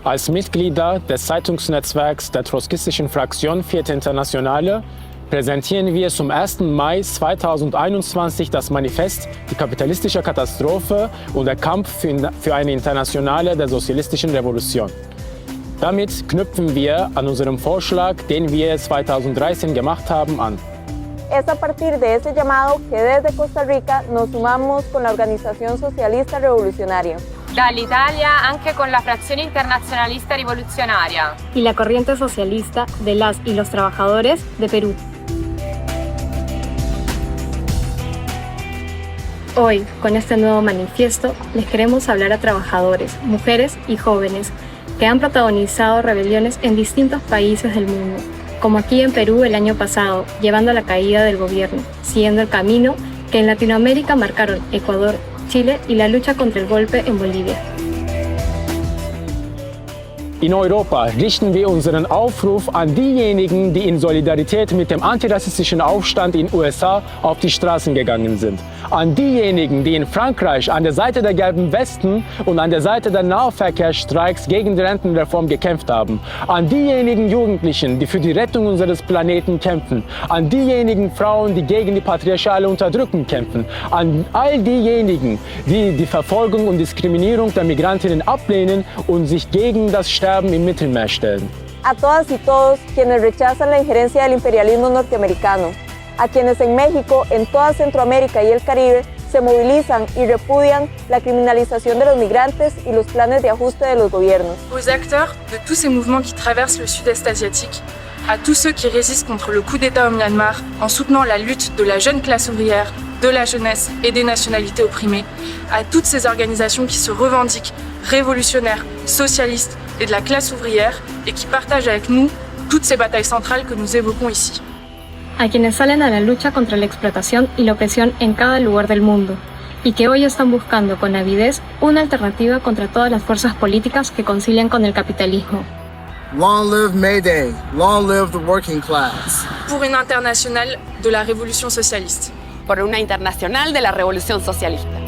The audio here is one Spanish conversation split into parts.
Als Mitglieder des Zeitungsnetzwerks der trotzkistischen Fraktion Vierte Internationale präsentieren wir zum 1. Mai 2021 das Manifest Die kapitalistische Katastrophe und der Kampf für eine Internationale der sozialistischen Revolution. Damit knüpfen wir an unserem Vorschlag, den wir 2013 gemacht haben, an. Es a partir de ese llamado que desde Costa Rica nos sumamos con la Organización Socialista Revolucionaria. Dall'Italia anche con la Frazione Internazionalista Rivoluzionaria. Y la corriente socialista de las y los trabajadores de Perú. Hoy, con este nuevo manifiesto, les queremos hablar a trabajadores, mujeres y jóvenes que han protagonizado rebeliones en distintos países del mundo, como aquí en Perú el año pasado, llevando a la caída del gobierno, siguiendo el camino que en Latinoamérica marcaron Ecuador, Chile y la lucha contra el golpe en Bolivia. In Europa richten wir unseren Aufruf an diejenigen, die in Solidarität mit dem antirassistischen Aufstand in den USA auf die Straßen gegangen sind. An diejenigen, die in Frankreich an der Seite der gelben Westen und an der Seite der Nahverkehrsstreiks gegen die Rentenreform gekämpft haben. An diejenigen Jugendlichen, die für die Rettung unseres Planeten kämpfen. An diejenigen Frauen, die gegen die patriarchale Unterdrückung kämpfen. An all diejenigen, die die Verfolgung und Diskriminierung der Migrantinnen ablehnen und sich gegen das Sterben im Mittelmeer stellen. A todas y todos quienes rechazan la injerencia del imperialismo norteamericano, a quienes en México, en toda Centroamérica y el Caribe se movilizan y repudian la criminalización de los migrantes y los planes de ajuste de los gobiernos. Aux acteurs de tous ces mouvements qui traversent le sud-est asiatique, à tous ceux qui résistent contre le coup d'État au Myanmar en soutenant la lutte de la jeune classe ouvrière, de la jeunesse et des nationalités opprimées, à toutes ces organisations qui se revendiquent révolutionnaires, socialistes et de la classe ouvrière et qui partagent avec nous toutes ces batailles centrales que nous évoquons ici. A quienes salen a la lucha contra la explotación y la opresión en cada lugar del mundo, y que hoy están buscando con avidez una alternativa contra todas las fuerzas políticas que concilian con el capitalismo. Long live May Day, long live the working class. Pour une internationale de la révolution socialiste. Por una internacional de la revolución socialista.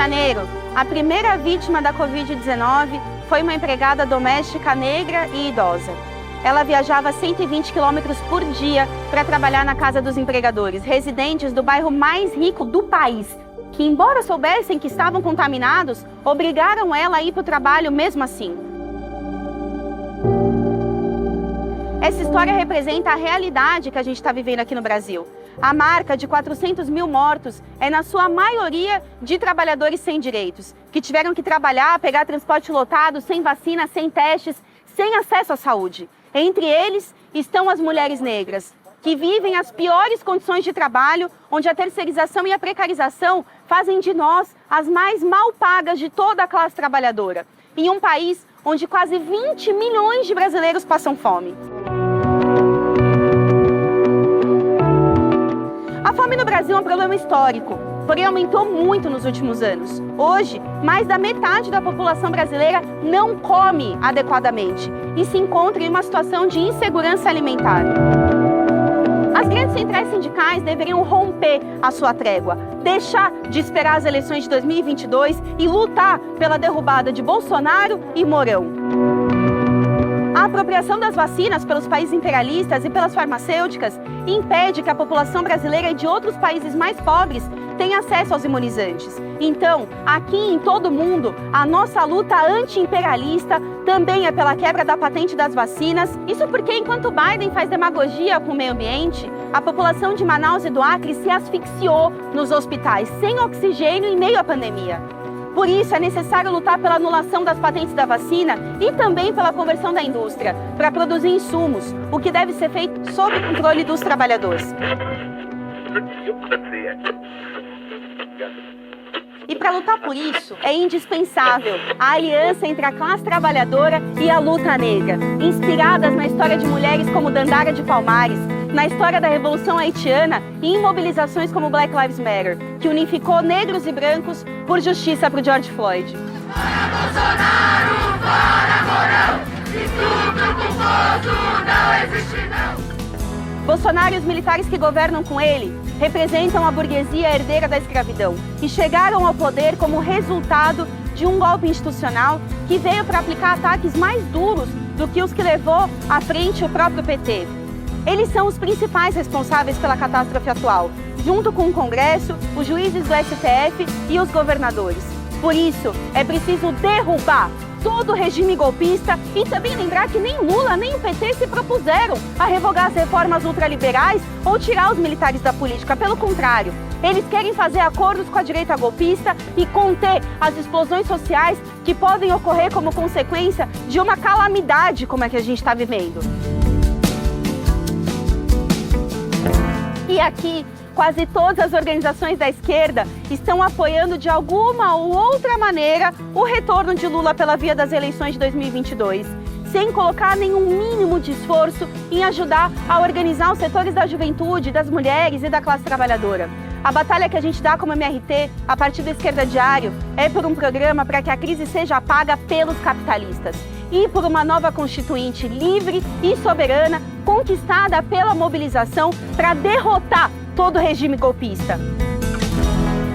Janeiro, a primeira vítima da Covid-19 foi uma empregada doméstica negra e idosa. Ela viajava 120 quilômetros por dia para trabalhar na casa dos empregadores, residentes do bairro mais rico do país, que, embora soubessem que estavam contaminados, obrigaram ela a ir para o trabalho mesmo assim. Essa história representa a realidade que a gente está vivendo aqui no Brasil. A marca de 400 mil mortos é, na sua maioria, de trabalhadores sem direitos, que tiveram que trabalhar, pegar transporte lotado, sem vacina, sem testes, sem acesso à saúde. Entre eles estão as mulheres negras, que vivem as piores condições de trabalho, onde a terceirização e a precarização fazem de nós as mais mal pagas de toda a classe trabalhadora, em um país onde quase 20 milhões de brasileiros passam fome. A fome no Brasil é um problema histórico, porém aumentou muito nos últimos anos. Hoje, mais da metade da população brasileira não come adequadamente e se encontra em uma situação de insegurança alimentar. As grandes centrais sindicais deveriam romper a sua trégua, deixar de esperar as eleições de 2022 e lutar pela derrubada de Bolsonaro e Mourão. A apropriação das vacinas pelos países imperialistas e pelas farmacêuticas impede que a população brasileira e de outros países mais pobres tenha acesso aos imunizantes. Então, aqui em todo o mundo, a nossa luta anti-imperialista também é pela quebra da patente das vacinas. Isso porque, enquanto Biden faz demagogia com o meio ambiente, a população de Manaus e do Acre se asfixiou nos hospitais, sem oxigênio em meio à pandemia. Por isso, é necessário lutar pela anulação das patentes da vacina e também pela conversão da indústria para produzir insumos, o que deve ser feito sob o controle dos trabalhadores. E para lutar por isso, é indispensável a aliança entre a classe trabalhadora e a luta negra, inspiradas na história de mulheres como Dandara de Palmares, na história da Revolução Haitiana e em mobilizações como Black Lives Matter, que unificou negros e brancos por justiça para o George Floyd. Bolsonaro e os militares que governam com ele representam a burguesia herdeira da escravidão e chegaram ao poder como resultado de um golpe institucional que veio para aplicar ataques mais duros do que os que levou à frente o próprio PT. Eles são os principais responsáveis pela catástrofe atual, junto com o Congresso, os juízes do STF e os governadores. Por isso, é preciso derrubar todo o regime golpista e também lembrar que nem Lula nem o PT se propuseram a revogar as reformas ultraliberais ou tirar os militares da política. Pelo contrário, eles querem fazer acordos com a direita golpista e conter as explosões sociais que podem ocorrer como consequência de uma calamidade como a que a gente está vivendo. E aqui, quase todas as organizações da esquerda estão apoiando de alguma ou outra maneira o retorno de Lula pela via das eleições de 2022, sem colocar nenhum mínimo de esforço em ajudar a organizar os setores da juventude, das mulheres e da classe trabalhadora. A batalha que a gente dá como MRT, a partir do Esquerda Diário, é por um programa para que a crise seja paga pelos capitalistas e por uma nova Constituinte livre e soberana, conquistada pela mobilização para derrotar todo o regime golpista.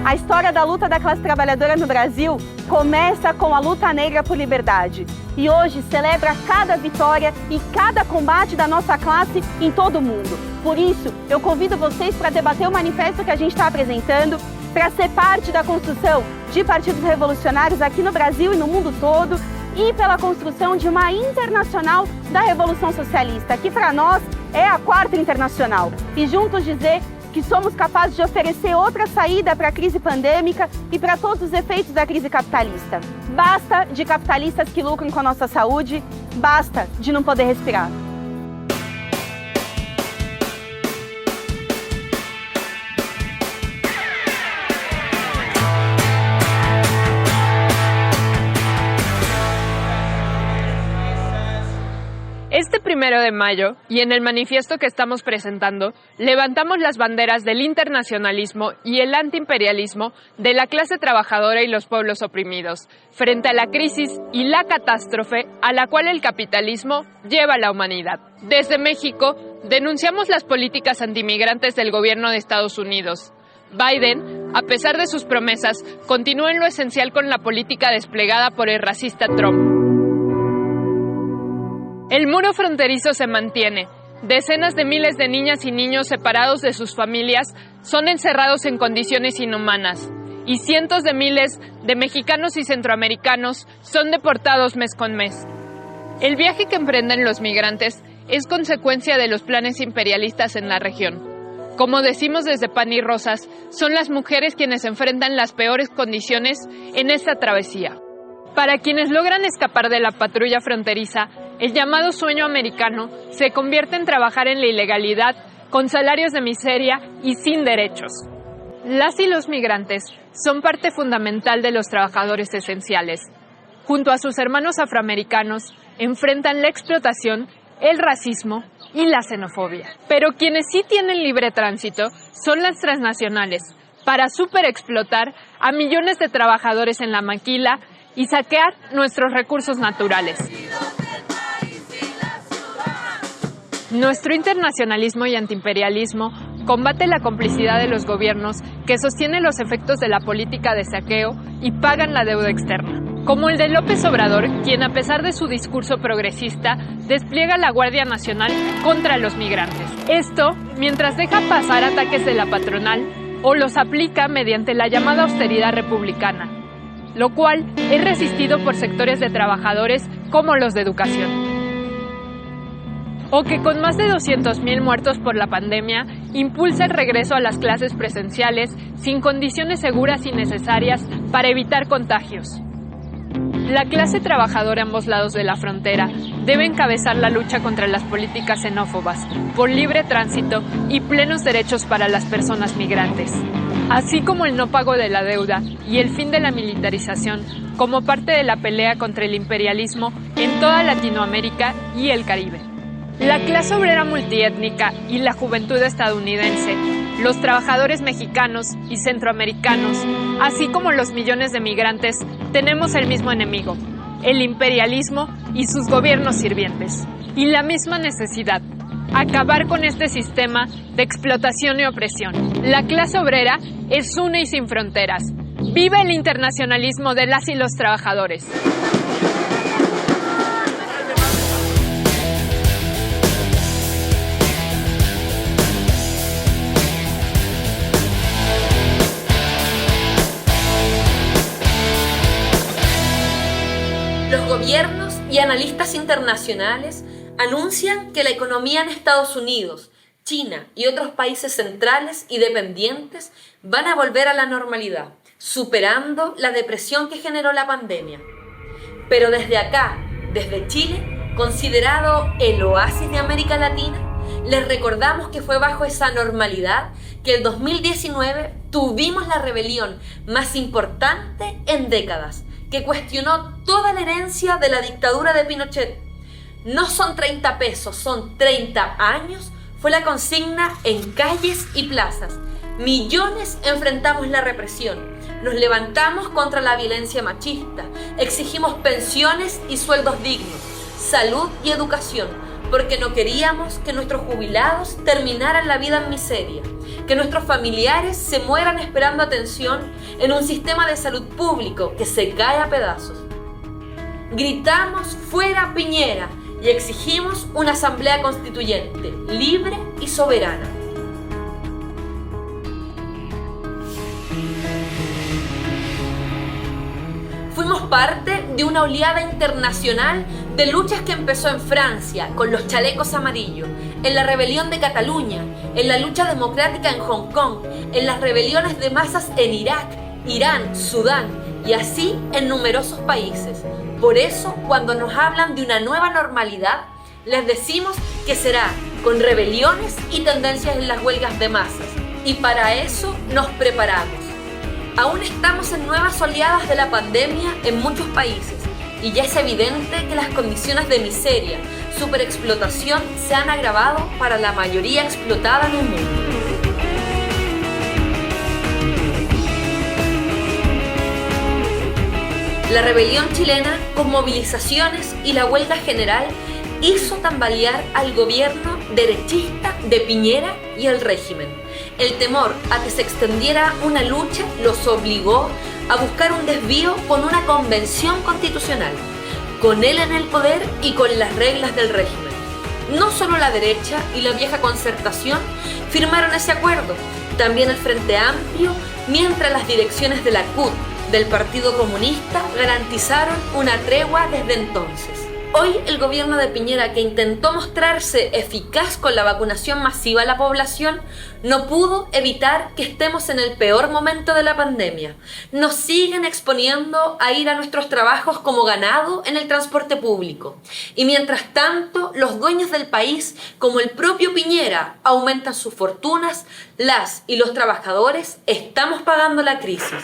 A história da luta da classe trabalhadora no Brasil começa com a luta negra por liberdade e hoje celebra cada vitória e cada combate da nossa classe em todo o mundo. Por isso, eu convido vocês para debater o manifesto que a gente está apresentando, para ser parte da construção de partidos revolucionários aqui no Brasil e no mundo todo e pela construção de uma internacional da Revolução Socialista, que para nós é a quarta internacional. E juntos dizer que somos capazes de oferecer outra saída para a crise pandêmica e para todos os efeitos da crise capitalista. Basta de capitalistas que lucram com a nossa saúde, basta de não poder respirar. Este 1 de mayo, y en el manifiesto que estamos presentando, levantamos las banderas del internacionalismo y el antiimperialismo de la clase trabajadora y los pueblos oprimidos, frente a la crisis y la catástrofe a la cual el capitalismo lleva a la humanidad. Desde México, denunciamos las políticas antimigrantes del gobierno de Estados Unidos. Biden, a pesar de sus promesas, continúa en lo esencial con la política desplegada por el racista Trump. El muro fronterizo se mantiene. Decenas de miles de niñas y niños separados de sus familias son encerrados en condiciones inhumanas. Y cientos de miles de mexicanos y centroamericanos son deportados mes con mes. El viaje que emprenden los migrantes es consecuencia de los planes imperialistas en la región. Como decimos desde Pan y Rosas, son las mujeres quienes enfrentan las peores condiciones en esta travesía. Para quienes logran escapar de la patrulla fronteriza, el llamado sueño americano se convierte en trabajar en la ilegalidad, con salarios de miseria y sin derechos. Las y los migrantes son parte fundamental de los trabajadores esenciales. Junto a sus hermanos afroamericanos, enfrentan la explotación, el racismo y la xenofobia. Pero quienes sí tienen libre tránsito son las transnacionales, para superexplotar a millones de trabajadores en la maquila y saquear nuestros recursos naturales. Nuestro internacionalismo y antiimperialismo combate la complicidad de los gobiernos que sostienen los efectos de la política de saqueo y pagan la deuda externa. Como el de López Obrador, quien a pesar de su discurso progresista, despliega la Guardia Nacional contra los migrantes. Esto mientras deja pasar ataques de la patronal o los aplica mediante la llamada austeridad republicana, lo cual es resistido por sectores de trabajadores como los de educación. O que con más de 200,000 muertos por la pandemia, impulsa el regreso a las clases presenciales sin condiciones seguras y necesarias para para evitar contagios. La clase trabajadora a ambos lados de la frontera debe encabezar la lucha contra las políticas xenófobas, por libre tránsito y plenos derechos para las personas migrantes, así como el no pago de la deuda y el fin de la militarización como parte de la pelea contra el imperialismo en toda Latinoamérica y el Caribe. La clase obrera multiétnica y la juventud estadounidense, los trabajadores mexicanos y centroamericanos, así como los millones de migrantes, tenemos el mismo enemigo, el imperialismo y sus gobiernos sirvientes. Y la misma necesidad, acabar con este sistema de explotación y opresión. La clase obrera es una y sin fronteras. ¡Viva el internacionalismo de las y los trabajadores! Los gobiernos y analistas internacionales anuncian que la economía en Estados Unidos, China y otros países centrales y dependientes van a volver a la normalidad, superando la depresión que generó la pandemia. Pero desde acá, desde Chile, considerado el oasis de América Latina, les recordamos que fue bajo esa normalidad que el 2019 tuvimos la rebelión más importante en décadas, que cuestionó toda la herencia de la dictadura de Pinochet. No son 30 pesos, son 30 años, fue la consigna en calles y plazas. Millones enfrentamos la represión, nos levantamos contra la violencia machista, exigimos pensiones y sueldos dignos, salud y educación, porque no queríamos que nuestros jubilados terminaran la vida en miseria, que nuestros familiares se mueran esperando atención en un sistema de salud público que se cae a pedazos. Gritamos fuera Piñera y exigimos una asamblea constituyente libre y soberana. Fuimos parte de una oleada internacional de luchas que empezó en Francia con los chalecos amarillos, en la rebelión de Cataluña, en la lucha democrática en Hong Kong, en las rebeliones de masas en Irak, Irán, Sudán y así en numerosos países. Por eso, cuando nos hablan de una nueva normalidad, les decimos que será con rebeliones y tendencias en las huelgas de masas. Y para eso nos preparamos. Aún estamos en nuevas oleadas de la pandemia en muchos países y ya es evidente que las condiciones de miseria, superexplotación se han agravado para la mayoría explotada en el mundo. La rebelión chilena, con movilizaciones y la huelga general, hizo tambalear al gobierno derechista de Piñera y al régimen. El temor a que se extendiera una lucha los obligó a buscar un desvío con una convención constitucional, con él en el poder y con las reglas del régimen. No solo la derecha y la vieja concertación firmaron ese acuerdo, también el Frente Amplio, mientras las direcciones de la CUT, del Partido Comunista, garantizaron una tregua desde entonces. Hoy el gobierno de Piñera, que intentó mostrarse eficaz con la vacunación masiva a la población, no pudo evitar que estemos en el peor momento de la pandemia. Nos siguen exponiendo a ir a nuestros trabajos como ganado en el transporte público. Y mientras tanto, los dueños del país, como el propio Piñera, aumentan sus fortunas, las y los trabajadores estamos pagando la crisis.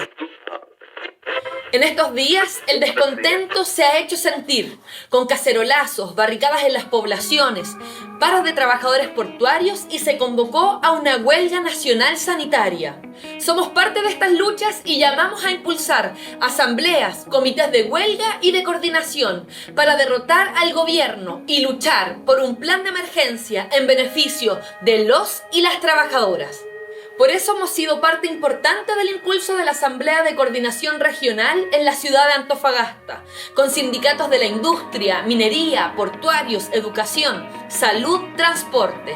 En estos días, el descontento se ha hecho sentir, con cacerolazos, barricadas en las poblaciones, paros de trabajadores portuarios y se convocó a una huelga nacional sanitaria. Somos parte de estas luchas y llamamos a impulsar asambleas, comités de huelga y de coordinación para derrotar al gobierno y luchar por un plan de emergencia en beneficio de los y las trabajadoras. Por eso hemos sido parte importante del impulso de la Asamblea de Coordinación Regional en la ciudad de Antofagasta, con sindicatos de la industria, minería, portuarios, educación, salud, transporte,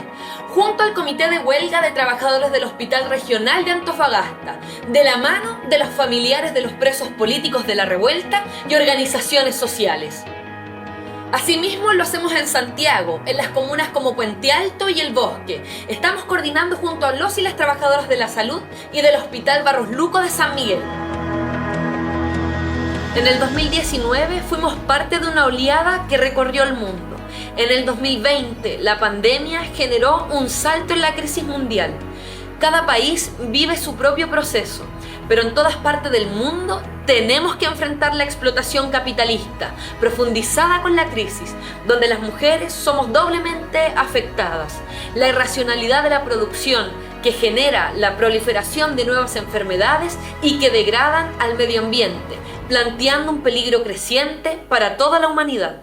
junto al Comité de Huelga de Trabajadores del Hospital Regional de Antofagasta, de la mano de los familiares de los presos políticos de la revuelta y organizaciones sociales. Asimismo lo hacemos en Santiago, en las comunas como Puente Alto y El Bosque. Estamos coordinando junto a los y las trabajadoras de la salud y del Hospital Barros Luco de San Miguel. En el 2019 fuimos parte de una oleada que recorrió el mundo. En el 2020 la pandemia generó un salto en la crisis mundial. Cada país vive su propio proceso, pero en todas partes del mundo tenemos que enfrentar la explotación capitalista, profundizada con la crisis, donde las mujeres somos doblemente afectadas. La irracionalidad de la producción, que genera la proliferación de nuevas enfermedades y que degradan al medio ambiente, planteando un peligro creciente para toda la humanidad.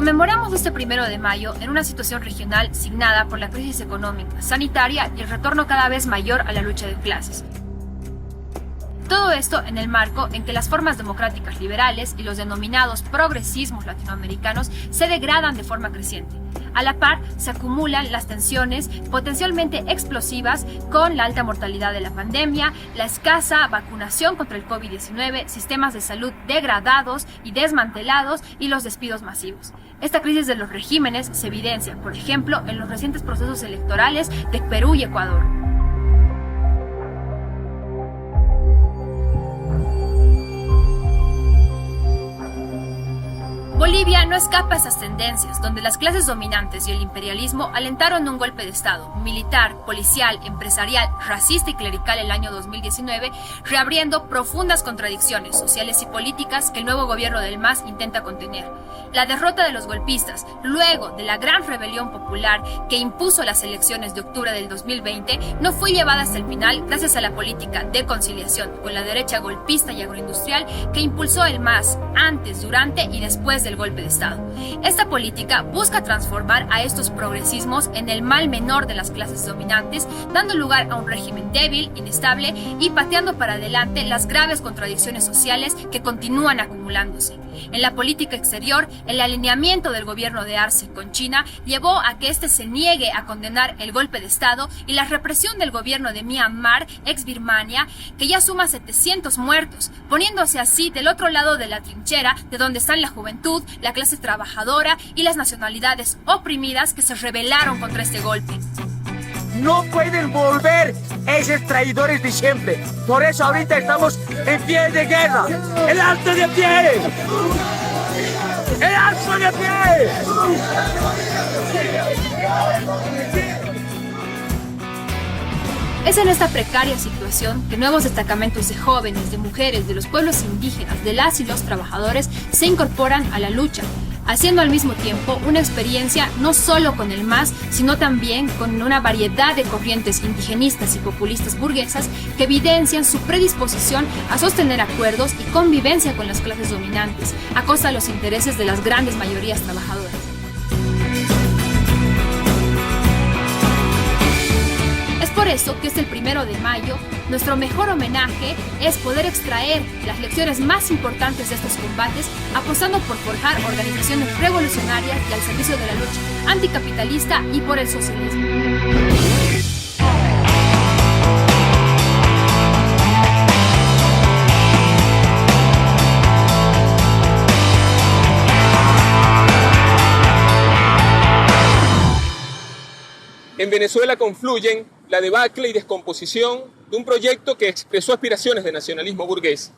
Conmemoramos este 1 de mayo en una situación regional signada por la crisis económica, sanitaria y el retorno cada vez mayor a la lucha de clases. Todo esto en el marco en que las formas democráticas liberales y los denominados progresismos latinoamericanos se degradan de forma creciente. A la par, se acumulan las tensiones potencialmente explosivas con la alta mortalidad de la pandemia, la escasa vacunación contra el COVID-19, sistemas de salud degradados y desmantelados y los despidos masivos. Esta crisis de los regímenes se evidencia, por ejemplo, en los recientes procesos electorales de Perú y Ecuador. Bolivia no escapa a esas tendencias, donde las clases dominantes y el imperialismo alentaron un golpe de Estado, militar, policial, empresarial, racista y clerical el año 2019, reabriendo profundas contradicciones sociales y políticas que el nuevo gobierno del MAS intenta contener. La derrota de los golpistas, luego de la gran rebelión popular que impuso las elecciones de octubre del 2020, no fue llevada hasta el final gracias a la política de conciliación con la derecha golpista y agroindustrial que impulsó el MAS antes, durante y después del golpe de Estado. Esta política busca transformar a estos progresismos en el mal menor de las clases dominantes, dando lugar a un régimen débil, inestable y pateando para adelante las graves contradicciones sociales que continúan acumulándose. En la política exterior, el alineamiento del gobierno de Arce con China llevó a que éste se niegue a condenar el golpe de Estado y la represión del gobierno de Myanmar, ex Birmania, que ya suma 700 muertos, poniéndose así del otro lado de la trinchera de donde están la juventud, la clase trabajadora y las nacionalidades oprimidas que se rebelaron contra este golpe. No pueden volver esos traidores de siempre. Por eso ahorita estamos en pie de guerra. ¡El alto de pie! ¡El alto de pie! Es en esta precaria situación que nuevos destacamentos de jóvenes, de mujeres, de los pueblos indígenas, de las y los trabajadores se incorporan a la lucha, haciendo al mismo tiempo una experiencia no solo con el MAS, sino también con una variedad de corrientes indigenistas y populistas burguesas que evidencian su predisposición a sostener acuerdos y convivencia con las clases dominantes, a costa de los intereses de las grandes mayorías trabajadoras. Por eso que es el 1 de mayo, nuestro mejor homenaje es poder extraer las lecciones más importantes de estos combates, apostando por forjar organizaciones revolucionarias y al servicio de la lucha anticapitalista y por el socialismo. En Venezuela confluyen la debacle y descomposición de un proyecto que expresó aspiraciones de nacionalismo burgués,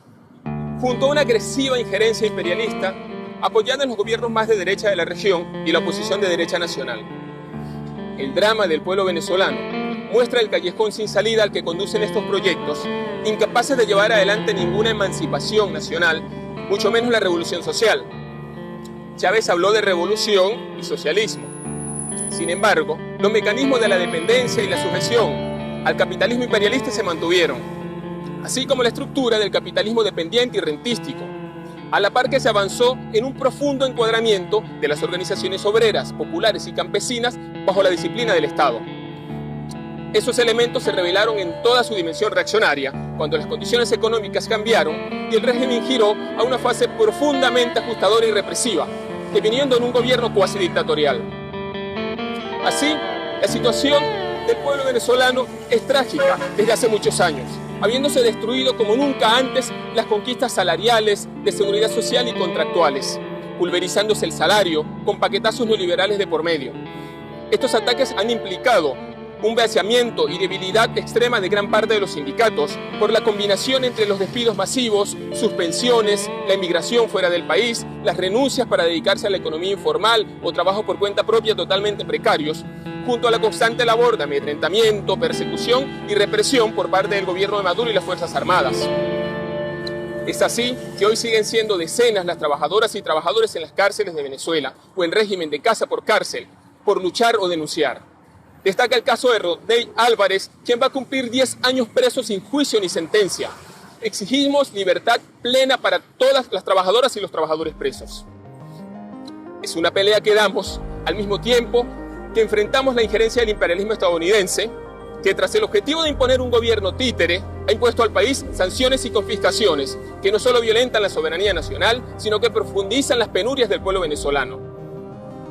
junto a una agresiva injerencia imperialista apoyando a los gobiernos más de derecha de la región y la oposición de derecha nacional. El drama del pueblo venezolano muestra el callejón sin salida al que conducen estos proyectos, incapaces de llevar adelante ninguna emancipación nacional, mucho menos la revolución social. Chávez habló de revolución y socialismo. Sin embargo, los mecanismos de la dependencia y la sujeción al capitalismo imperialista se mantuvieron, así como la estructura del capitalismo dependiente y rentístico, a la par que se avanzó en un profundo encuadramiento de las organizaciones obreras, populares y campesinas bajo la disciplina del Estado. Esos elementos se revelaron en toda su dimensión reaccionaria cuando las condiciones económicas cambiaron y el régimen giró a una fase profundamente ajustadora y represiva, deviniendo en un gobierno cuasi dictatorial. Así, la situación del pueblo venezolano es trágica desde hace muchos años, habiéndose destruido como nunca antes las conquistas salariales, de seguridad social y contractuales, pulverizándose el salario con paquetazos neoliberales de por medio. Estos ataques han implicado un vaciamiento y debilidad extrema de gran parte de los sindicatos por la combinación entre los despidos masivos, suspensiones, la emigración fuera del país, las renuncias para dedicarse a la economía informal o trabajo por cuenta propia totalmente precarios, junto a la constante labor de amedrentamiento, persecución y represión por parte del gobierno de Maduro y las Fuerzas Armadas. Es así que hoy siguen siendo decenas las trabajadoras y trabajadores en las cárceles de Venezuela o en régimen de casa por cárcel por luchar o denunciar. Destaca el caso de Rodney Álvarez, quien va a cumplir 10 años preso sin juicio ni sentencia. Exigimos libertad plena para todas las trabajadoras y los trabajadores presos. Es una pelea que damos al mismo tiempo que enfrentamos la injerencia del imperialismo estadounidense, que tras el objetivo de imponer un gobierno títere, ha impuesto al país sanciones y confiscaciones que no solo violentan la soberanía nacional, sino que profundizan las penurias del pueblo venezolano.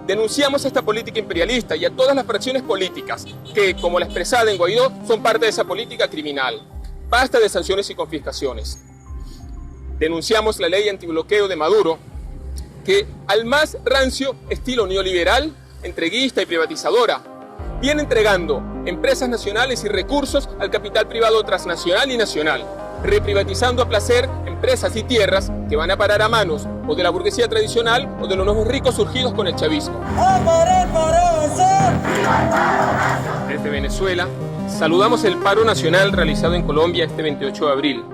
Denunciamos esta política imperialista y a todas las fracciones políticas que, como la expresada en Guaidó, son parte de esa política criminal. Basta de sanciones y confiscaciones. Denunciamos la ley antibloqueo de Maduro, que al más rancio estilo neoliberal, entreguista y privatizadora, viene entregando empresas nacionales y recursos al capital privado transnacional y nacional, reprivatizando a placer empresas y tierras que van a parar a manos o de la burguesía tradicional o de los nuevos ricos surgidos con el chavismo. Desde Venezuela, saludamos el paro nacional realizado en Colombia este 28 de abril,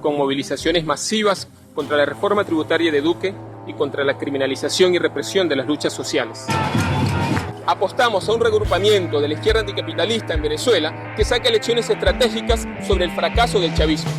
con movilizaciones masivas contra la reforma tributaria de Duque y contra la criminalización y represión de las luchas sociales. Apostamos a un regrupamiento de la izquierda anticapitalista en Venezuela que saque lecciones estratégicas sobre el fracaso del chavismo.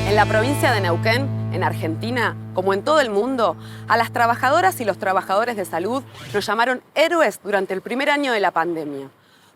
En la provincia de Neuquén, en Argentina, como en todo el mundo, a las trabajadoras y los trabajadores de salud nos llamaron héroes durante el primer año de la pandemia.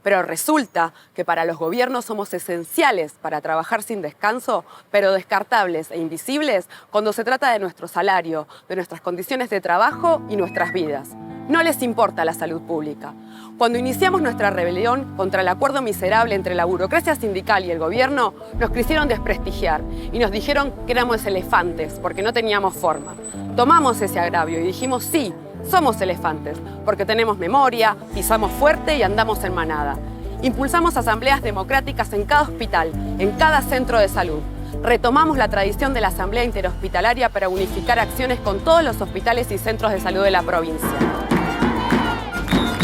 Pero resulta que para los gobiernos somos esenciales para trabajar sin descanso, pero descartables e invisibles cuando se trata de nuestro salario, de nuestras condiciones de trabajo y nuestras vidas. No les importa la salud pública. Cuando iniciamos nuestra rebelión contra el acuerdo miserable entre la burocracia sindical y el gobierno, nos quisieron desprestigiar y nos dijeron que éramos elefantes porque no teníamos forma. Tomamos ese agravio y dijimos sí, somos elefantes, porque tenemos memoria, pisamos fuerte y andamos en manada. Impulsamos asambleas democráticas en cada hospital, en cada centro de salud. Retomamos la tradición de la asamblea interhospitalaria para unificar acciones con todos los hospitales y centros de salud de la provincia.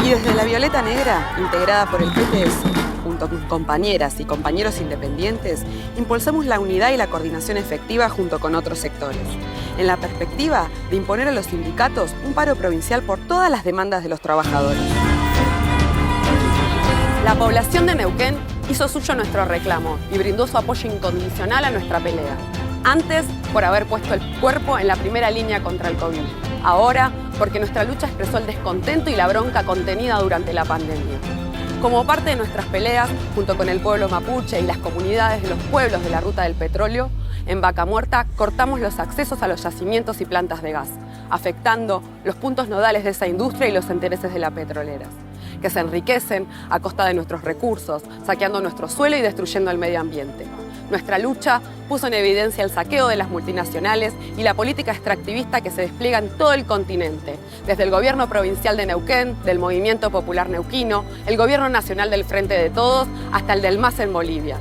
Y desde la Violeta Negra, integrada por el PTS, junto con compañeras y compañeros independientes, impulsamos la unidad y la coordinación efectiva junto con otros sectores, en la perspectiva de imponer a los sindicatos un paro provincial por todas las demandas de los trabajadores. La población de Neuquén hizo suyo nuestro reclamo y brindó su apoyo incondicional a nuestra pelea. Antes, por haber puesto el cuerpo en la primera línea contra el COVID. Ahora, porque nuestra lucha expresó el descontento y la bronca contenida durante la pandemia. Como parte de nuestras peleas, junto con el pueblo mapuche y las comunidades de los pueblos de la Ruta del Petróleo, en Vaca Muerta cortamos los accesos a los yacimientos y plantas de gas, afectando los puntos nodales de esa industria y los intereses de las petroleras, que se enriquecen a costa de nuestros recursos, saqueando nuestro suelo y destruyendo el medio ambiente. Nuestra lucha puso en evidencia el saqueo de las multinacionales y la política extractivista que se despliega en todo el continente, desde el gobierno provincial de Neuquén, del Movimiento Popular Neuquino, el gobierno nacional del Frente de Todos, hasta el del MAS en Bolivia.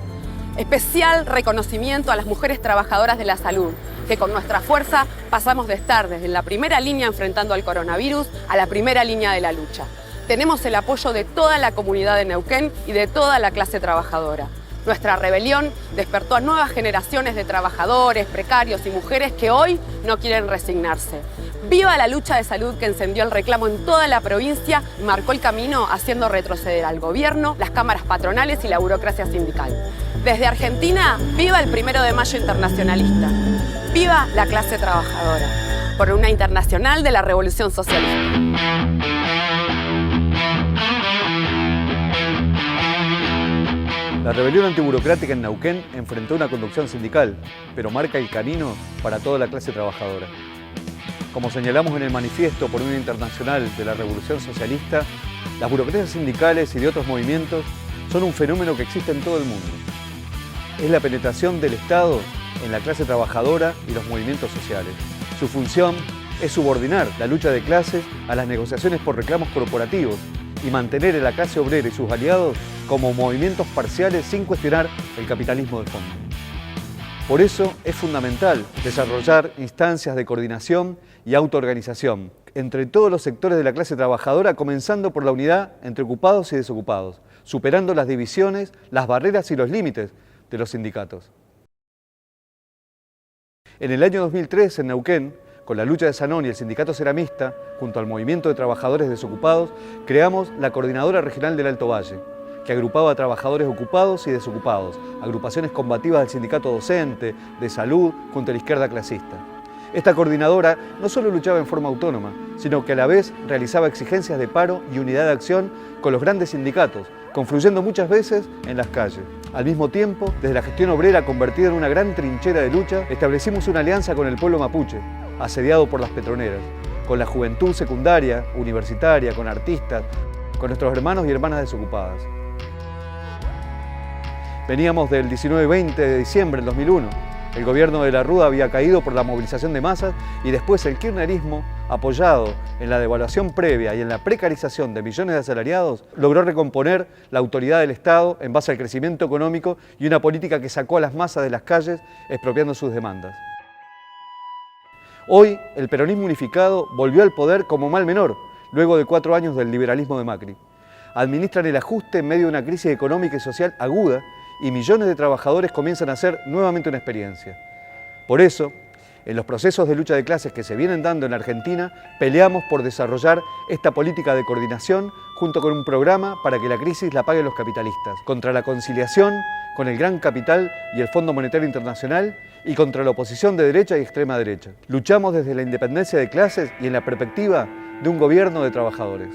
Especial reconocimiento a las mujeres trabajadoras de la salud, que con nuestra fuerza pasamos de estar desde la primera línea enfrentando al coronavirus a la primera línea de la lucha. Tenemos el apoyo de toda la comunidad de Neuquén y de toda la clase trabajadora. Nuestra rebelión despertó a nuevas generaciones de trabajadores, precarios y mujeres que hoy no quieren resignarse. ¡Viva la lucha de salud que encendió el reclamo en toda la provincia y marcó el camino haciendo retroceder al gobierno, las cámaras patronales y la burocracia sindical! Desde Argentina, ¡viva el 1 de Mayo internacionalista! ¡Viva la clase trabajadora! Por una internacional de la Revolución Socialista. La rebelión antiburocrática en Neuquén enfrentó una conducción sindical, pero marca el camino para toda la clase trabajadora. Como señalamos en el Manifiesto por una Internacional de la Revolución Socialista, las burocracias sindicales y de otros movimientos son un fenómeno que existe en todo el mundo. Es la penetración del Estado en la clase trabajadora y los movimientos sociales. Su función es subordinar la lucha de clases a las negociaciones por reclamos corporativos y mantener a la clase obrera y sus aliados como movimientos parciales sin cuestionar el capitalismo de fondo. Por eso es fundamental desarrollar instancias de coordinación y autoorganización entre todos los sectores de la clase trabajadora, comenzando por la unidad entre ocupados y desocupados, superando las divisiones, las barreras y los límites de los sindicatos. En el año 2003, en Neuquén, con la lucha de Zanón y el sindicato ceramista, junto al movimiento de trabajadores desocupados, creamos la Coordinadora Regional del Alto Valle, que agrupaba a trabajadores ocupados y desocupados, agrupaciones combativas del sindicato docente, de salud, junto a la izquierda clasista. Esta coordinadora no solo luchaba en forma autónoma, sino que a la vez realizaba exigencias de paro y unidad de acción con los grandes sindicatos, confluyendo muchas veces en las calles. Al mismo tiempo, desde la gestión obrera convertida en una gran trinchera de lucha, establecimos una alianza con el pueblo mapuche, asediado por las petroneras, con la juventud secundaria, universitaria, con artistas, con nuestros hermanos y hermanas desocupadas. Veníamos del 19-20 de diciembre del 2001. El gobierno de la Rúa había caído por la movilización de masas y después el kirchnerismo, apoyado en la devaluación previa y en la precarización de millones de asalariados, logró recomponer la autoridad del Estado en base al crecimiento económico y una política que sacó a las masas de las calles expropiando sus demandas. Hoy, el peronismo unificado volvió al poder como mal menor, luego de 4 años del liberalismo de Macri. Administran el ajuste en medio de una crisis económica y social aguda y millones de trabajadores comienzan a hacer nuevamente una experiencia. Por eso, en los procesos de lucha de clases que se vienen dando en Argentina, peleamos por desarrollar esta política de coordinación junto con un programa para que la crisis la paguen los capitalistas, contra la conciliación con el gran capital y el Fondo Monetario Internacional y contra la oposición de derecha y extrema derecha. Luchamos desde la independencia de clases y en la perspectiva de un gobierno de trabajadores.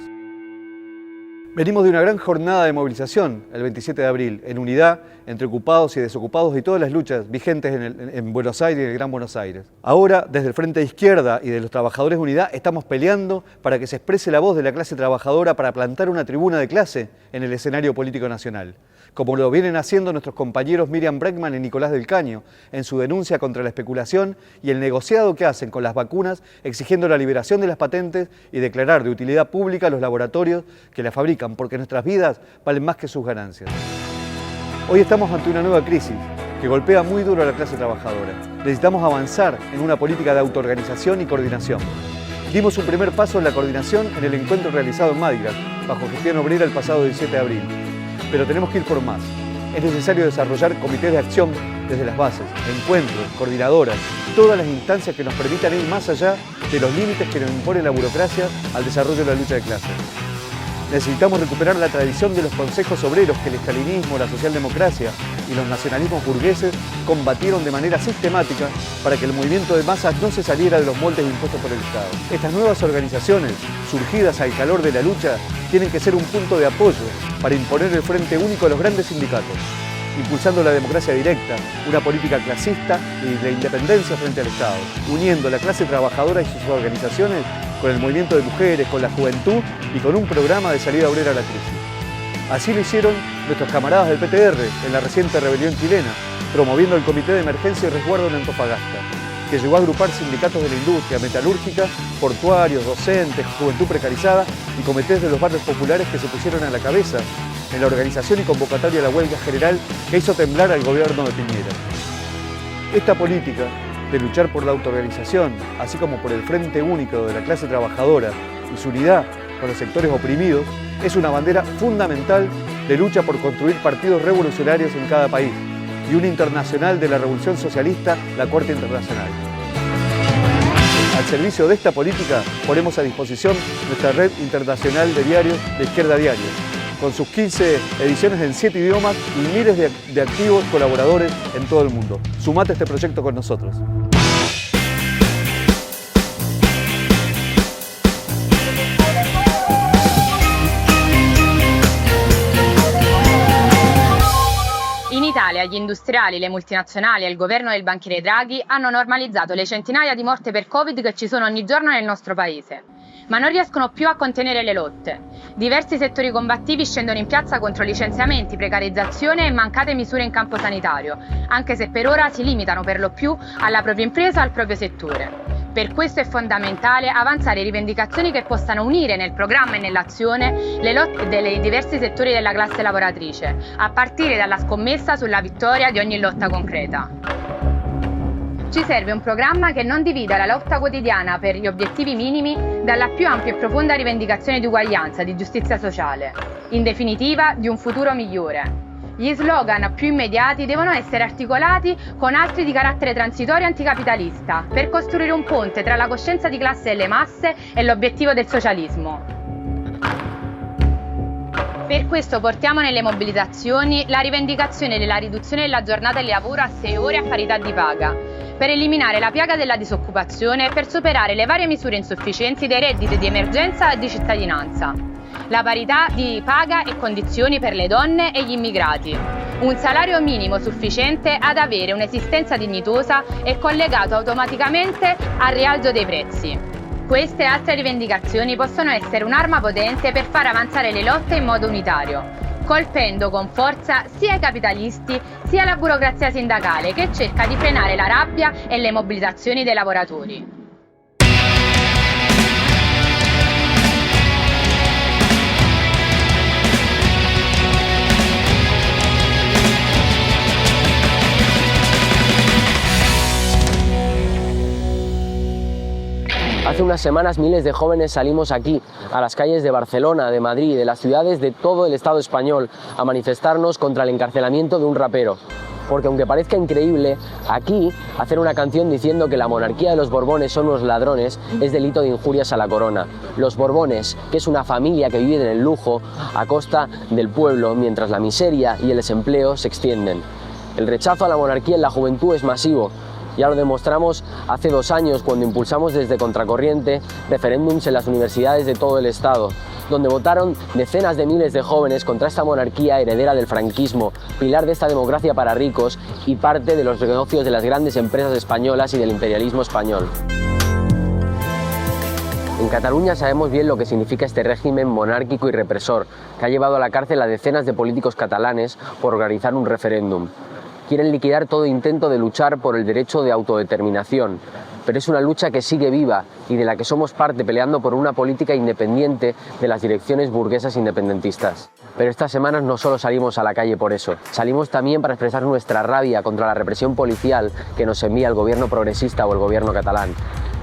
Venimos de una gran jornada de movilización el 27 de abril, en unidad entre ocupados y desocupados y todas las luchas vigentes en Buenos Aires y en el Gran Buenos Aires. Ahora, desde el Frente de Izquierda y de los Trabajadores de Unidad, estamos peleando para que se exprese la voz de la clase trabajadora para plantar una tribuna de clase en el escenario político nacional, como lo vienen haciendo nuestros compañeros Miriam Bregman y Nicolás del Caño en su denuncia contra la especulación y el negociado que hacen con las vacunas, exigiendo la liberación de las patentes y declarar de utilidad pública a los laboratorios que las fabrican, porque nuestras vidas valen más que sus ganancias. Hoy estamos ante una nueva crisis que golpea muy duro a la clase trabajadora. Necesitamos avanzar en una política de autoorganización y coordinación. Dimos un primer paso en la coordinación en el encuentro realizado en Madrid, bajo gestión obrera el pasado 17 de abril. Pero tenemos que ir por más. Es necesario desarrollar comités de acción desde las bases, encuentros, coordinadoras, todas las instancias que nos permitan ir más allá de los límites que nos impone la burocracia al desarrollo de la lucha de clases. Necesitamos recuperar la tradición de los consejos obreros que el estalinismo, la socialdemocracia y los nacionalismos burgueses combatieron de manera sistemática para que el movimiento de masas no se saliera de los moldes impuestos por el Estado. Estas nuevas organizaciones, surgidas al calor de la lucha, tienen que ser un punto de apoyo para imponer el frente único a los grandes sindicatos, impulsando la democracia directa, una política clasista y la independencia frente al Estado, uniendo a la clase trabajadora y sus organizaciones con el movimiento de mujeres, con la juventud y con un programa de salida obrera a la crisis. Así lo hicieron nuestros camaradas del PTR en la reciente rebelión chilena, promoviendo el Comité de Emergencia y Resguardo en Antofagasta, que llegó a agrupar sindicatos de la industria metalúrgica, portuarios, docentes, juventud precarizada y comités de los barrios populares que se pusieron a la cabeza en la organización y convocatoria de la huelga general que hizo temblar al gobierno de Piñera. Esta política de luchar por la autoorganización, así como por el frente único de la clase trabajadora y su unidad con los sectores oprimidos, es una bandera fundamental de lucha por construir partidos revolucionarios en cada país y una internacional de la Revolución Socialista, la Cuarta Internacional. Al servicio de esta política ponemos a disposición nuestra red internacional de diarios de Izquierda Diario, con sus 15 ediciones en 7 idiomas y miles de activos colaboradores en todo el mundo. Sumate a este proyecto con nosotros. gli industriali, le multinazionali e il governo del banchiere Draghi hanno normalizzato le centinaia di morti per Covid che ci sono ogni giorno nel nostro paese. Ma non riescono più a contenere le lotte. Diversi settori combattivi scendono in piazza contro licenziamenti, precarizzazione e mancate misure in campo sanitario, anche se per ora si limitano per lo più alla propria impresa o al proprio settore. Per questo è fondamentale avanzare rivendicazioni che possano unire nel programma e nell'azione le lotte dei diversi settori della classe lavoratrice, a partire dalla scommessa sulla vittoria di ogni lotta concreta. Ci serve un programma che non divida la lotta quotidiana per gli obiettivi minimi dalla più ampia e profonda rivendicazione di uguaglianza, di giustizia sociale, in definitiva di un futuro migliore. Gli slogan più immediati devono essere articolati con altri di carattere transitorio e anticapitalista, per costruire un ponte tra la coscienza di classe delle masse e l'obiettivo del socialismo. Per questo portiamo nelle mobilitazioni la rivendicazione della riduzione della giornata di lavoro a 6 ore a parità di paga, per eliminare la piaga della disoccupazione e per superare le varie misure insufficienti dei redditi di emergenza e di cittadinanza. La parità di paga e condizioni per le donne e gli immigrati. Un salario minimo sufficiente ad avere un'esistenza dignitosa e collegato automaticamente al rialzo dei prezzi. Queste e altre rivendicazioni possono essere un'arma potente per far avanzare le lotte in modo unitario, colpendo con forza sia i capitalisti sia la burocrazia sindacale che cerca di frenare la rabbia e le mobilitazioni dei lavoratori. Hace unas semanas miles de jóvenes salimos aquí, a las calles de Barcelona, de Madrid, de las ciudades de todo el Estado español, a manifestarnos contra el encarcelamiento de un rapero. Porque aunque parezca increíble, aquí hacer una canción diciendo que la monarquía de los Borbones son unos ladrones es delito de injurias a la corona. Los Borbones, que es una familia que vive en el lujo a costa del pueblo, mientras la miseria y el desempleo se extienden. El rechazo a la monarquía en la juventud es masivo. Ya lo demostramos hace 2 años cuando impulsamos desde Contracorriente referéndums en las universidades de todo el Estado, donde votaron decenas de miles de jóvenes contra esta monarquía heredera del franquismo, pilar de esta democracia para ricos y parte de los negocios de las grandes empresas españolas y del imperialismo español. En Cataluña sabemos bien lo que significa este régimen monárquico y represor, que ha llevado a la cárcel a decenas de políticos catalanes por organizar un referéndum. Quieren liquidar todo intento de luchar por el derecho de autodeterminación, pero es una lucha que sigue viva y de la que somos parte peleando por una política independiente de las direcciones burguesas independentistas. Pero estas semanas no solo salimos a la calle por eso, salimos también para expresar nuestra rabia contra la represión policial que nos envía el gobierno progresista o el gobierno catalán.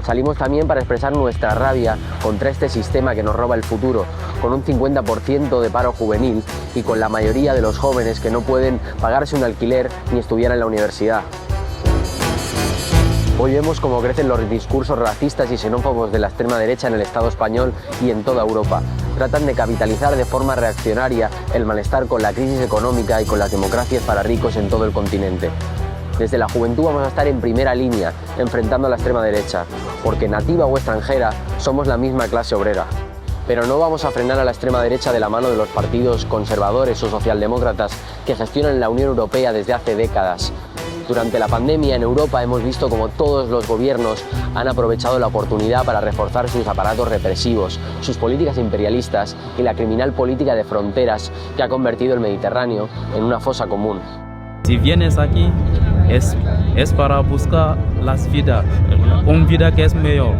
Salimos también para expresar nuestra rabia contra este sistema que nos roba el futuro, con un 50% de paro juvenil y con la mayoría de los jóvenes que no pueden pagarse un alquiler ni estudiar en la universidad. Hoy vemos cómo crecen los discursos racistas y xenófobos de la extrema derecha en el Estado español y en toda Europa. Tratan de capitalizar de forma reaccionaria el malestar con la crisis económica y con las democracias para ricos en todo el continente. Desde la juventud vamos a estar en primera línea, enfrentando a la extrema derecha, porque nativa o extranjera somos la misma clase obrera. Pero no vamos a frenar a la extrema derecha de la mano de los partidos conservadores o socialdemócratas que gestionan la Unión Europea desde hace décadas. Durante la pandemia en Europa hemos visto cómo todos los gobiernos han aprovechado la oportunidad para reforzar sus aparatos represivos, sus políticas imperialistas y la criminal política de fronteras que ha convertido el Mediterráneo en una fosa común. Si vienes aquí es para buscar las vidas, una vida que es mejor.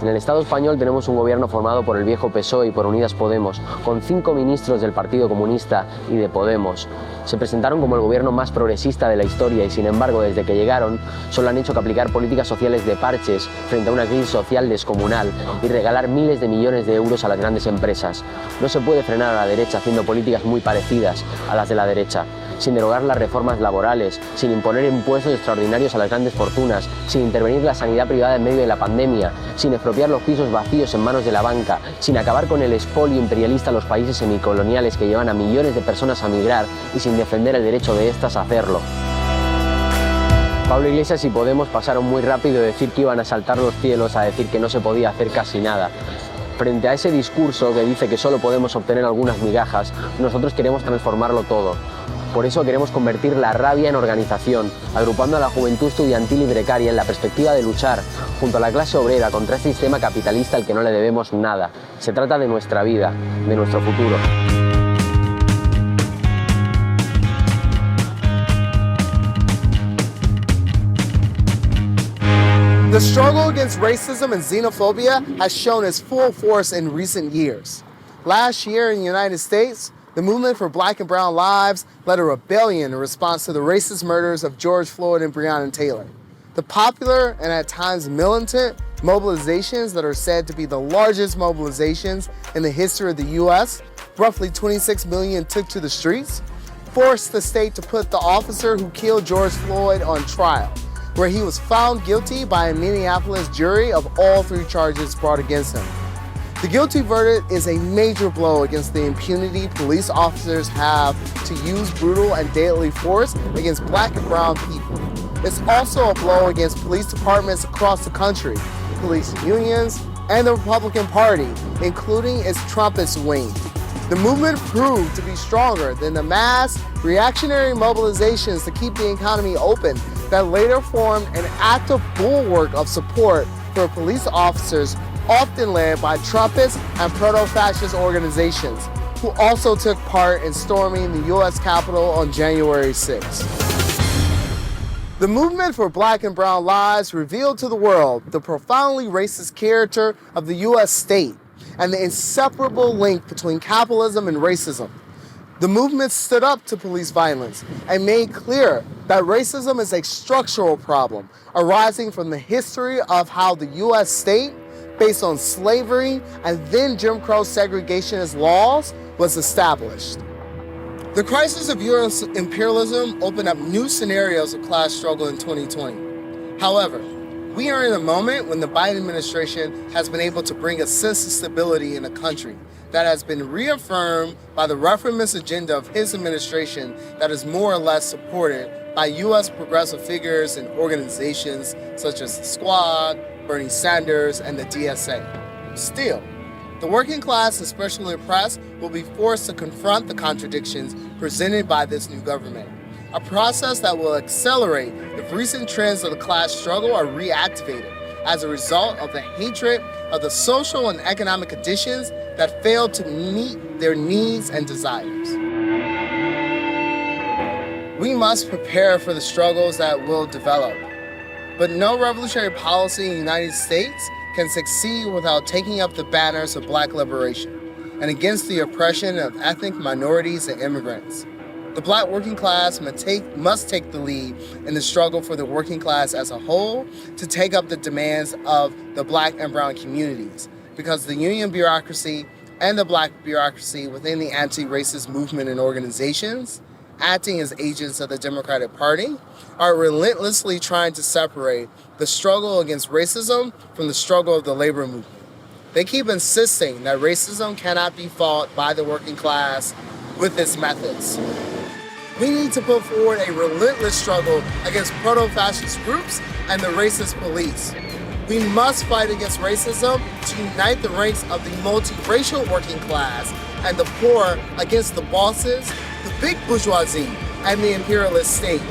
En el Estado español tenemos un gobierno formado por el viejo PSOE y por Unidas Podemos, con 5 ministros del Partido Comunista y de Podemos. Se presentaron como el gobierno más progresista de la historia y, sin embargo, desde que llegaron, solo han hecho que aplicar políticas sociales de parches frente a una crisis social descomunal y regalar miles de millones de euros a las grandes empresas. No se puede frenar a la derecha haciendo políticas muy parecidas a las de la derecha, sin derogar las reformas laborales, sin imponer impuestos extraordinarios a las grandes fortunas, sin intervenir la sanidad privada en medio de la pandemia, sin expropiar los pisos vacíos en manos de la banca, sin acabar con el expolio imperialista a los países semicoloniales que llevan a millones de personas a migrar y sin defender el derecho de estas a hacerlo. Pablo Iglesias y Podemos pasaron muy rápido de decir que iban a saltar los cielos a decir que no se podía hacer casi nada. Frente a ese discurso que dice que solo podemos obtener algunas migajas, nosotros queremos transformarlo todo. Por eso queremos convertir la rabia en organización, agrupando a la juventud estudiantil y precaria en la perspectiva de luchar junto a la clase obrera contra este sistema capitalista al que no le debemos nada. Se trata de nuestra vida, de nuestro futuro. The struggle against racism and xenophobia has shown its full force in recent years. Last year in the United States, the movement for Black and Brown lives led a rebellion in response to the racist murders of George Floyd and Breonna Taylor. The popular and at times militant mobilizations that are said to be the largest mobilizations in the history of the U.S., roughly 26 million took to the streets, forced the state to put the officer who killed George Floyd on trial, where he was found guilty by a Minneapolis jury of all 3 charges brought against him. The guilty verdict is a major blow against the impunity police officers have to use brutal and deadly force against Black and brown people. It's also a blow against police departments across the country, police unions, and the Republican Party, including its Trumpist wing. The movement proved to be stronger than the mass reactionary mobilizations to keep the economy open that later formed an active bulwark of support for police officers, often led by Trumpist and proto-fascist organizations, who also took part in storming the U.S. Capitol on January 6. The movement for Black and Brown lives revealed to the world the profoundly racist character of the U.S. state and the inseparable link between capitalism and racism. The movement stood up to police violence and made clear that racism is a structural problem arising from the history of how the U.S. state, based on slavery and then Jim Crow segregationist laws, was established. The crisis of U.S. imperialism opened up new scenarios of class struggle in 2020. However, we are in a moment when the Biden administration has been able to bring a sense of stability in the country that has been reaffirmed by the reformist agenda of his administration that is more or less supported by U.S. progressive figures and organizations such as the Squad, Bernie Sanders, and the DSA. Still, the working class, especially oppressed, will be forced to confront the contradictions presented by this new government, a process that will accelerate if recent trends of the class struggle are reactivated as a result of the hatred of the social and economic conditions that fail to meet their needs and desires. We must prepare for the struggles that will develop, but no revolutionary policy in the United States can succeed without taking up the banners of Black liberation and against the oppression of ethnic minorities and immigrants. The Black working class must take the lead in the struggle for the working class as a whole to take up the demands of the Black and brown communities, because the union bureaucracy and the Black bureaucracy within the anti-racist movement and organizations, acting as agents of the Democratic Party, are relentlessly trying to separate the struggle against racism from the struggle of the labor movement. They keep insisting that racism cannot be fought by the working class with its methods. We need to put forward a relentless struggle against proto-fascist groups and the racist police. We must fight against racism to unite the ranks of the multiracial working class and the poor against the bosses, the big bourgeoisie, and the imperialist state.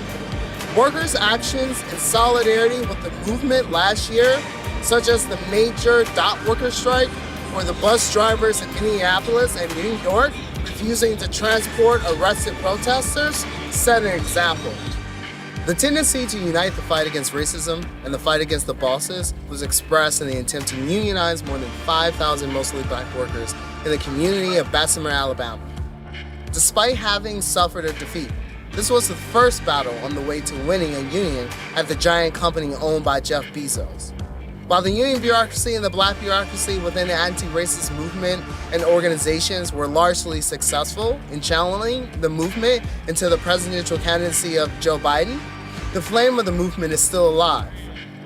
Workers' actions in solidarity with the movement last year, such as the major dock worker strike or the bus drivers in Minneapolis and New York refusing to transport arrested protesters, set an example. The tendency to unite the fight against racism and the fight against the bosses was expressed in the attempt to unionize more than 5,000 mostly Black workers in the community of Bessemer, Alabama. Despite having suffered a defeat, this was the first battle on the way to winning a union at the giant company owned by Jeff Bezos. While the union bureaucracy and the Black bureaucracy within the anti-racist movement and organizations were largely successful in channeling the movement into the presidential candidacy of Joe Biden, the flame of the movement is still alive.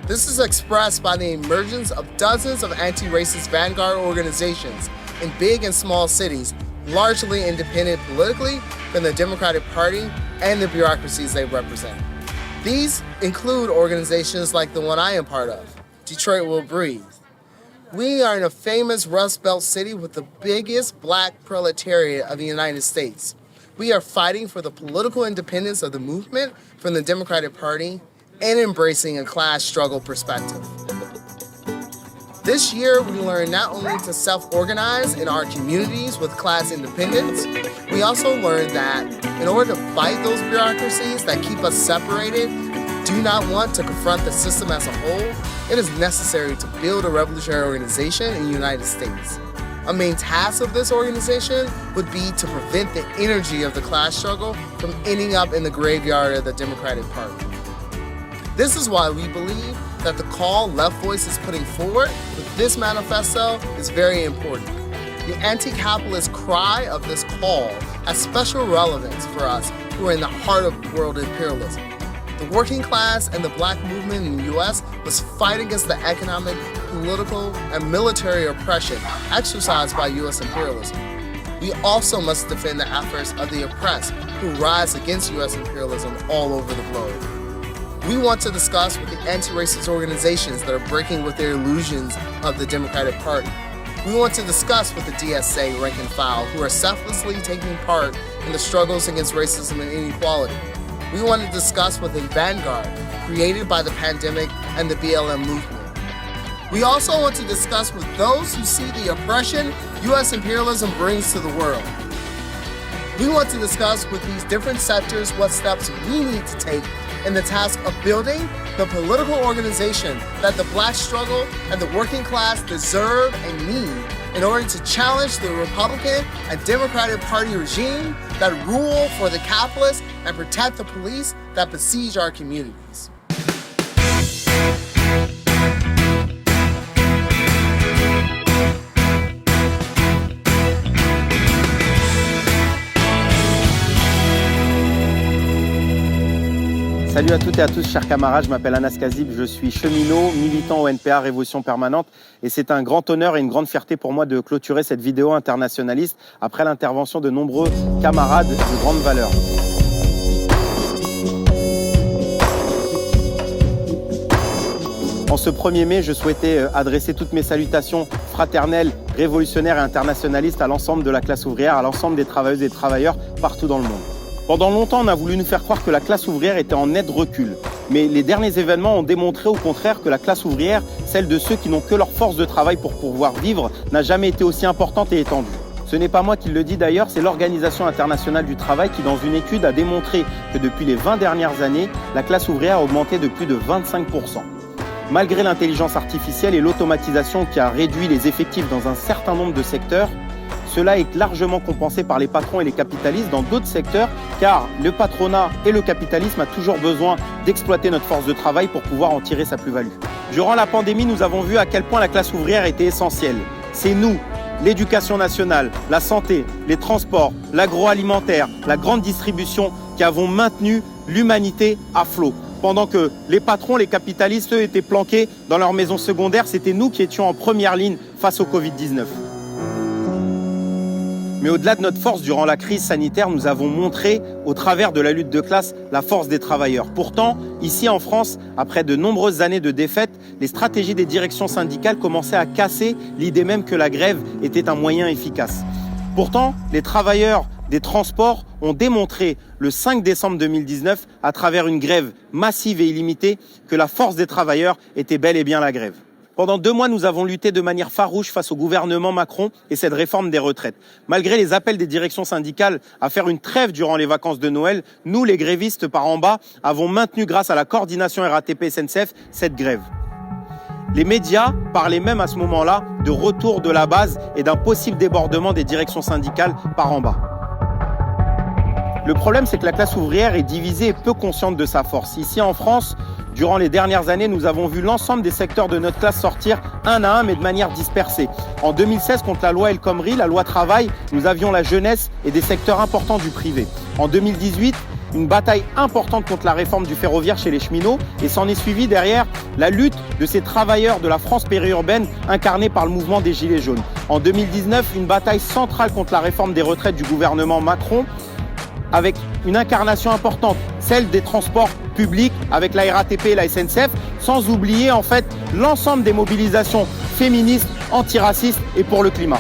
This is expressed by the emergence of dozens of anti-racist vanguard organizations in big and small cities, largely independent politically from the Democratic Party and the bureaucracies they represent. These include organizations like the one I am part of, Detroit Will Breathe. We are in a famous Rust Belt city with the biggest Black proletariat of the United States. We are fighting for the political independence of the movement from the Democratic Party and embracing a class struggle perspective. This year, we learned not only to self-organize in our communities with class independence, we also learned that in order to fight those bureaucracies that keep us separated, do not want to confront the system as a whole, it is necessary to build a revolutionary organization in the United States. A main task of this organization would be to prevent the energy of the class struggle from ending up in the graveyard of the Democratic Party. This is why we believe that the call Left Voice is putting forward with this manifesto is very important. The anti-capitalist cry of this call has special relevance for us who are in the heart of world imperialism. The working class and the black movement in the US must fight against the economic, political, and military oppression exercised by US imperialism. We also must defend the efforts of the oppressed who rise against US imperialism all over the globe. We want to discuss with the anti-racist organizations that are breaking with their illusions of the Democratic Party. We want to discuss with the DSA rank and file who are selflessly taking part in the struggles against racism and inequality. We want to discuss with the Vanguard, created by the pandemic and the BLM movement. We also want to discuss with those who see the oppression US imperialism brings to the world. We want to discuss with these different sectors what steps we need to take in the task of building the political organization that the black struggle and the working class deserve and need in order to challenge the Republican and Democratic Party regime that rule for the capitalists and protect the police that besiege our communities. Salut à toutes et à tous, chers camarades, je m'appelle Anas Kazib, je suis cheminot, militant au NPA Révolution Permanente et c'est un grand honneur et une grande fierté pour moi de clôturer cette vidéo internationaliste après l'intervention de nombreux camarades de grande valeur. En ce 1er mai, je souhaitais adresser toutes mes salutations fraternelles, révolutionnaires et internationalistes à l'ensemble de la classe ouvrière, à l'ensemble des travailleuses et des travailleurs partout dans le monde. Pendant longtemps, on a voulu nous faire croire que la classe ouvrière était en net recul. Mais les derniers événements ont démontré au contraire que la classe ouvrière, celle de ceux qui n'ont que leur force de travail pour pouvoir vivre, n'a jamais été aussi importante et étendue. Ce n'est pas moi qui le dis d'ailleurs, c'est l'Organisation internationale du travail qui, dans une étude, a démontré que depuis les 20 dernières années, la classe ouvrière a augmenté de plus de 25%. Malgré l'intelligence artificielle et l'automatisation qui a réduit les effectifs dans un certain nombre de secteurs, cela est largement compensé par les patrons et les capitalistes dans d'autres secteurs, car le patronat et le capitalisme ont toujours besoin d'exploiter notre force de travail pour pouvoir en tirer sa plus-value. Durant la pandémie, nous avons vu à quel point la classe ouvrière était essentielle. C'est nous, l'éducation nationale, la santé, les transports, l'agroalimentaire, la grande distribution, qui avons maintenu l'humanité à flot. Pendant que les patrons, les capitalistes, eux, étaient planqués dans leurs maisons secondaires, c'était nous qui étions en première ligne face au Covid-19. Mais au-delà de notre force durant la crise sanitaire, nous avons montré, au travers de la lutte de classe, la force des travailleurs. Pourtant, ici en France, après de nombreuses années de défaites, les stratégies des directions syndicales commençaient à casser l'idée même que la grève était un moyen efficace. Pourtant, les travailleurs des transports ont démontré le 5 décembre 2019, à travers une grève massive et illimitée, que la force des travailleurs était bel et bien la grève. Pendant 2 mois, nous avons lutté de manière farouche face au gouvernement Macron et cette réforme des retraites. Malgré les appels des directions syndicales à faire une trêve durant les vacances de Noël, nous, les grévistes par en bas, avons maintenu, grâce à la coordination RATP-SNCF, cette grève. Les médias parlaient même à ce moment-là de retour de la base et d'un possible débordement des directions syndicales par en bas. Le problème, c'est que la classe ouvrière est divisée et peu consciente de sa force. Ici en France, durant les dernières années, nous avons vu l'ensemble des secteurs de notre classe sortir un à un, mais de manière dispersée. En 2016, contre la loi El Khomri, la loi travail, nous avions la jeunesse et des secteurs importants du privé. En 2018, une bataille importante contre la réforme du ferroviaire chez les cheminots, et s'en est suivi derrière la lutte de ces travailleurs de la France périurbaine incarnés par le mouvement des Gilets jaunes. En 2019, une bataille centrale contre la réforme des retraites du gouvernement Macron, avec une incarnation importante, celle des transports publics avec la RATP et la SNCF, sans oublier en fait l'ensemble des mobilisations féministes, antiracistes et pour le climat.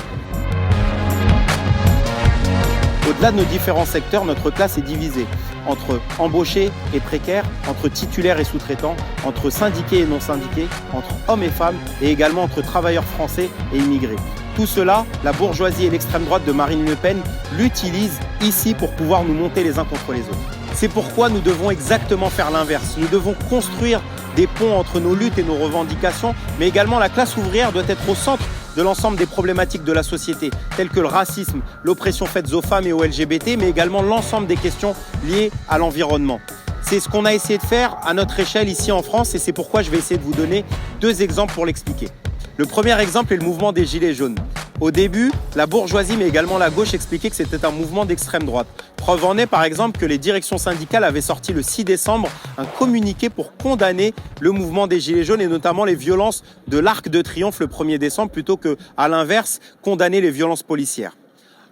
Au-delà de nos différents secteurs, notre classe est divisée entre embauchés et précaires, entre titulaires et sous-traitants, entre syndiqués et non syndiqués, entre hommes et femmes et également entre travailleurs français et immigrés. Tout cela, la bourgeoisie et l'extrême droite de Marine Le Pen l'utilisent ici pour pouvoir nous monter les uns contre les autres. C'est pourquoi nous devons exactement faire l'inverse. Nous devons construire des ponts entre nos luttes et nos revendications, mais également la classe ouvrière doit être au centre de l'ensemble des problématiques de la société, telles que le racisme, l'oppression faite aux femmes et aux LGBT, mais également l'ensemble des questions liées à l'environnement. C'est ce qu'on a essayé de faire à notre échelle ici en France et c'est pourquoi je vais essayer de vous donner 2 exemples pour l'expliquer. Le premier exemple est le mouvement des Gilets jaunes. Au début, la bourgeoisie mais également la gauche expliquaient que c'était un mouvement d'extrême droite. Preuve en est par exemple que les directions syndicales avaient sorti le 6 décembre un communiqué pour condamner le mouvement des Gilets jaunes et notamment les violences de l'Arc de Triomphe le 1er décembre plutôt que, à l'inverse, condamner les violences policières.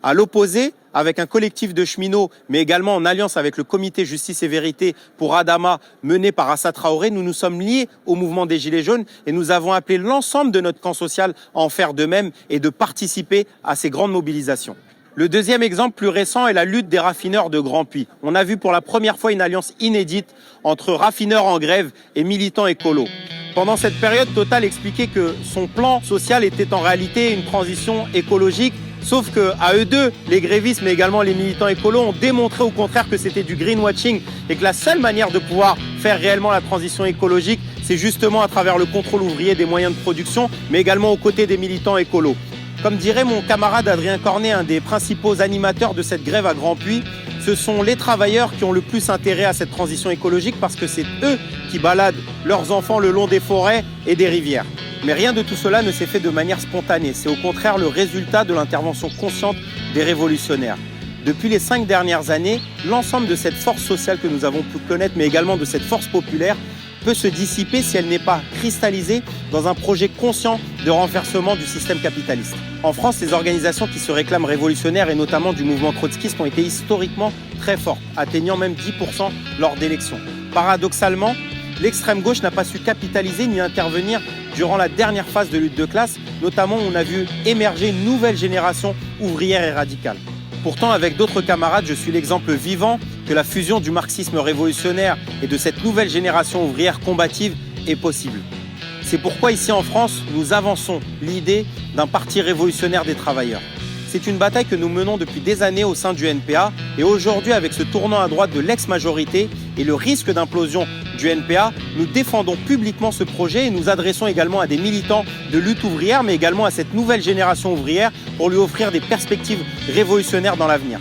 À l'opposé, avec un collectif de cheminots, mais également en alliance avec le comité Justice et Vérité pour Adama, mené par Assa Traoré, nous nous sommes liés au mouvement des Gilets jaunes et nous avons appelé l'ensemble de notre camp social à en faire de même et de participer à ces grandes mobilisations. Le deuxième exemple plus récent est la lutte des raffineurs de Grand Puy. On a vu pour la première fois une alliance inédite entre raffineurs en grève et militants écolos. Pendant cette période, Total expliquait que son plan social était en réalité une transition écologique. Sauf qu'à eux deux, les grévistes mais également les militants écolos ont démontré au contraire que c'était du greenwashing et que la seule manière de pouvoir faire réellement la transition écologique, c'est justement à travers le contrôle ouvrier des moyens de production, mais également aux côtés des militants écolos. Comme dirait mon camarade Adrien Cornet, un des principaux animateurs de cette grève à Grand Puy, ce sont les travailleurs qui ont le plus intérêt à cette transition écologique parce que c'est eux qui baladent leurs enfants le long des forêts et des rivières. Mais rien de tout cela ne s'est fait de manière spontanée. C'est au contraire le résultat de l'intervention consciente des révolutionnaires. Depuis les 5 dernières années, l'ensemble de cette force sociale que nous avons pu connaître, mais également de cette force populaire, peut se dissiper si elle n'est pas cristallisée dans un projet conscient de renversement du système capitaliste. En France, les organisations qui se réclament révolutionnaires et notamment du mouvement trotskiste ont été historiquement très fortes, atteignant même 10% lors d'élections. Paradoxalement, l'extrême gauche n'a pas su capitaliser ni intervenir durant la dernière phase de lutte de classe, notamment où on a vu émerger une nouvelle génération ouvrière et radicale. Pourtant, avec d'autres camarades, je suis l'exemple vivant que la fusion du marxisme révolutionnaire et de cette nouvelle génération ouvrière combative est possible. C'est pourquoi ici en France, nous avançons l'idée d'un parti révolutionnaire des travailleurs. C'est une bataille que nous menons depuis des années au sein du NPA et aujourd'hui, avec ce tournant à droite de l'ex-majorité et le risque d'implosion du NPA, nous défendons publiquement ce projet et nous adressons également à des militants de lutte ouvrière, mais également à cette nouvelle génération ouvrière pour lui offrir des perspectives révolutionnaires dans l'avenir.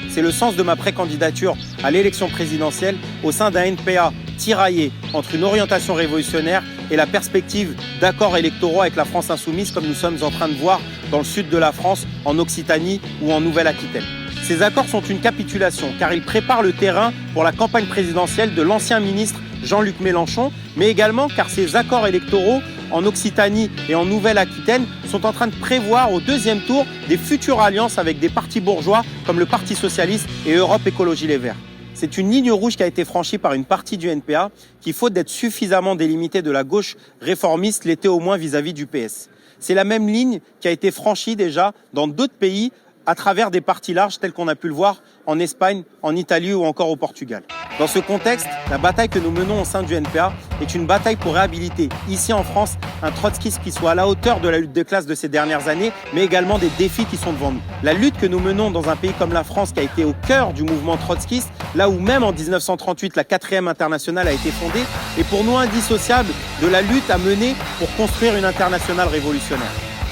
C'est le sens de ma précandidature à l'élection présidentielle au sein d'un NPA tiraillé entre une orientation révolutionnaire et la perspective d'accords électoraux avec la France insoumise comme nous sommes en train de voir dans le sud de la France, en Occitanie ou en Nouvelle-Aquitaine. Ces accords sont une capitulation car ils préparent le terrain pour la campagne présidentielle de l'ancien ministre Jean-Luc Mélenchon, mais également car ces accords électoraux en Occitanie et en Nouvelle-Aquitaine sont en train de prévoir au deuxième tour des futures alliances avec des partis bourgeois comme le Parti Socialiste et Europe Écologie Les Verts. C'est une ligne rouge qui a été franchie par une partie du NPA qui, faute d'être suffisamment délimitée de la gauche réformiste, l'était au moins vis-à-vis du PS. C'est la même ligne qui a été franchie déjà dans d'autres pays à travers des partis larges tels qu'on a pu le voir en Espagne, en Italie ou encore au Portugal. Dans ce contexte, la bataille que nous menons au sein du NPA est une bataille pour réhabiliter, ici en France, un trotskisme qui soit à la hauteur de la lutte de classe de ces dernières années, mais également des défis qui sont devant nous. La lutte que nous menons dans un pays comme la France, qui a été au cœur du mouvement trotskiste, là où même en 1938, la 4e internationale a été fondée, est pour nous indissociable de la lutte à mener pour construire une internationale révolutionnaire.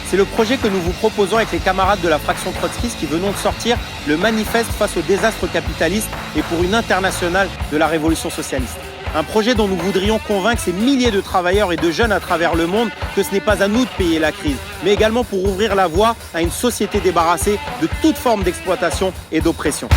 C'est le projet que nous vous proposons avec les camarades de la fraction trotskiste qui venons de sortir le manifeste face au désastre capitaliste et pour une internationale de la révolution socialiste. Un projet dont nous voudrions convaincre ces milliers de travailleurs et de jeunes à travers le monde que ce n'est pas à nous de payer la crise, mais également pour ouvrir la voie à une société débarrassée de toute forme d'exploitation et d'oppression.